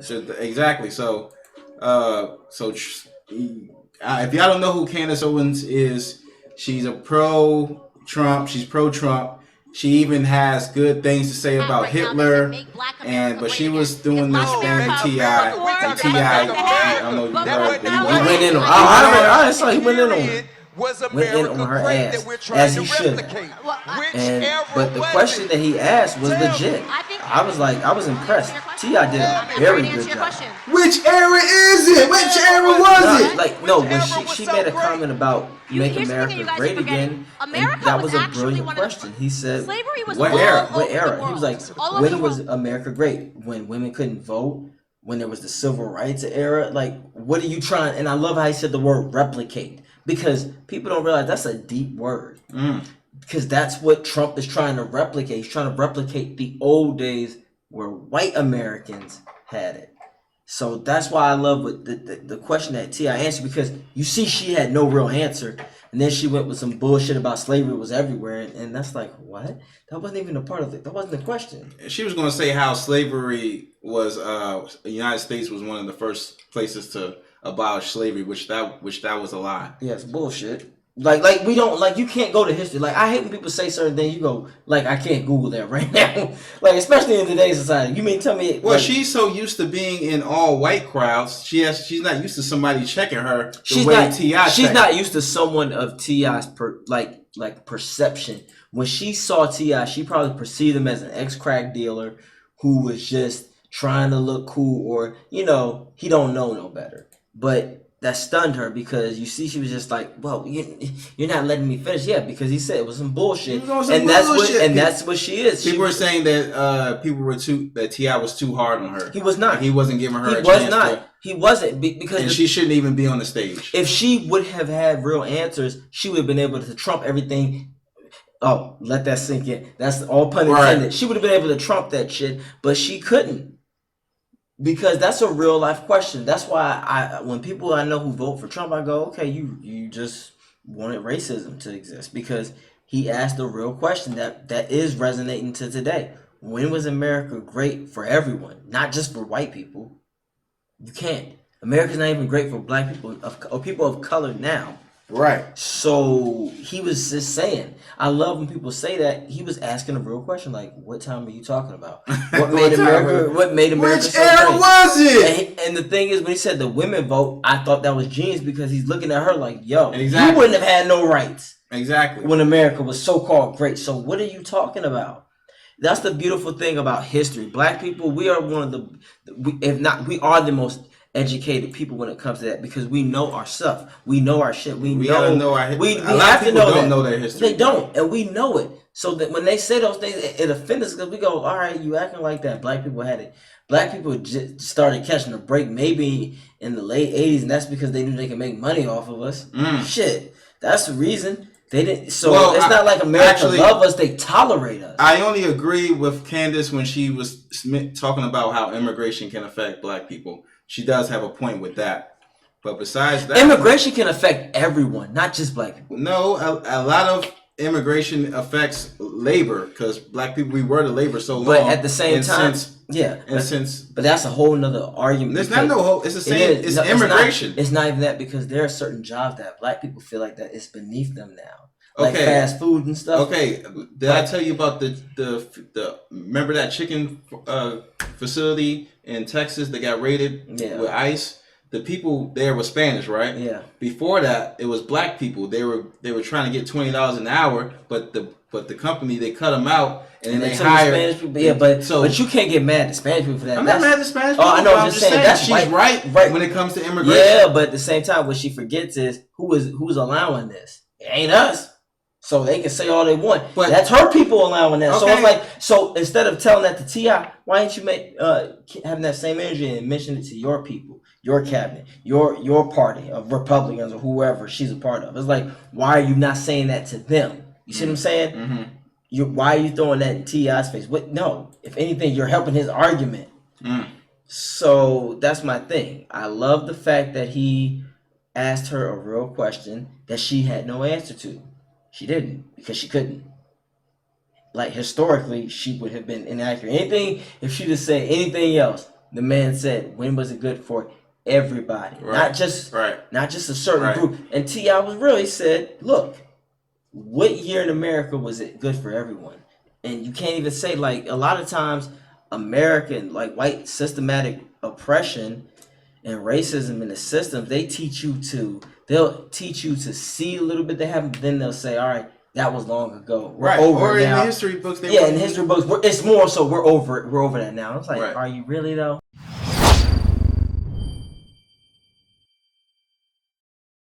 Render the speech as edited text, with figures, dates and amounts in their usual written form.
So exactly. So, if y'all don't know who Candace Owens is, she's a pro Trump. She's pro Trump. She even has good things to say about Hitler, but she was doing this thing with Ti. And Ti, I don't know if you heard, but He went in on. I saw he went in on her. Went in on her ass as he should. But the question that he asked was legit. I was impressed. T.I. did a very good job. Which era is it? Which era was it? When she made a comment about make America great again, and that was a brilliant question. He said, what era? What era? He was like, when was America great? When women couldn't vote? When there was the civil rights era? Like, what are you trying? And I love how he said the word replicate. Because people don't realize that's a deep word. Because that's what Trump is trying to replicate. He's trying to replicate the old days where white Americans had it. So that's why I love what the question that T.I. answered, because you see she had no real answer. And then she went with some bullshit about slavery was everywhere. And that's like, what? That wasn't even a part of it. That wasn't the question. She was going to say how slavery was, the United States was one of the first places to abolish slavery, which that was a lie. Yeah, it's bullshit. Like we don't, like, you can't go to history. Like, I hate when people say certain things. You go, like, I can't Google that right now. Like, especially in today's society. You mean tell me? Well, she's so used to being in all white crowds. She's not used to somebody checking her the way T.I. She's not used to someone of T.I.'s perception. When she saw T.I., she probably perceived him as an ex-crack dealer who was just trying to look cool, or he don't know no better. But that stunned her, because you see she was just like, well, you're not letting me finish. Yeah, because he said it was some bullshit. That's what she is. People were saying that T.I. was too hard on her. He was not. He wasn't giving her a chance. He wasn't, because she shouldn't even be on the stage. If she would have had real answers, she would have been able to trump everything. Oh, let that sink in. That's all pun intended. Right. She would have been able to trump that shit, but she couldn't. Because that's a real life question. That's why when people I know who vote for Trump, I go, okay, you just wanted racism to exist, because he asked a real question that is resonating to today. When was America great for everyone, not just for white people? You can't. America's not even great for black people or people of color now. Right. So he was just saying, I love when people say that. He was asking a real question, like, what time are you talking about? What made America? Which era was it? And the thing is, when he said the women vote, I thought that was genius, because he's looking at her like, yo, you wouldn't have had no rights. Exactly. When America was so-called great. So what are you talking about? That's the beautiful thing about history. Black people, we are one of we are the most educated people when it comes to that, because we know our stuff. We know our shit. We know our history. We have to know that. Don't know their history. They don't, and we know it. So that when they say those things, it offends us, because we go, all right, you acting like that. Black people had it. Black people just started catching a break maybe in the late 80s, and that's because they knew they could make money off of us. Shit, that's the reason. They didn't. So it's not like America love us; they tolerate us. I only agree with Candace when she was talking about how immigration can affect black people. She does have a point with that. But besides that, immigration can affect everyone, not just black people. No, a lot of immigration affects labor, because black people, we were to labor so long. But at the same time, but that's a whole nother argument. There's not no whole. It's the same. It's immigration. It's not even that, because there are certain jobs that black people feel like that it's beneath them now. Like fast food and stuff. Okay, did I tell you about the remember that chicken facility in Texas that got raided with ICE? The people there were Spanish, right? Yeah. Before that, it was black people. They were trying to get $20 an hour, but the company, they cut them out, and then they hired Spanish people. Yeah, but you can't get mad at Spanish people for that. I'm not mad at the Spanish people. Oh, I know. I'm just saying that's she's right when it comes to immigration. Yeah, but at the same time, what she forgets is who's allowing this. It ain't us. So they can say all they want, but that's her people allowing that. Okay. So it's like, so instead of telling that to T.I., why ain't you having that same energy and mention it to your people, your cabinet, your party of Republicans or whoever she's a part of? It's like, why are you not saying that to them? You see what I'm saying? Mm-hmm. Why are you throwing that in T.I.'s face? What? No, if anything, you're helping his argument. So that's my thing. I love the fact that he asked her a real question that she had no answer to. She didn't, because she couldn't. Like, historically, she would have been inaccurate. Anything, if she just said anything else, The man said, when was it good for everybody? Right. Not just a certain group. And T.I. was real. He said, look, what year in America was it good for everyone? And you can't even say, like, a lot of times American, like, white systematic oppression and racism in the system, they'll teach you to see a little bit that happened, but then they'll say, all right, that was long ago. We're over or it now. In the history books. In the history books, it's more so we're over it. We're over that now. It's like, are you really though?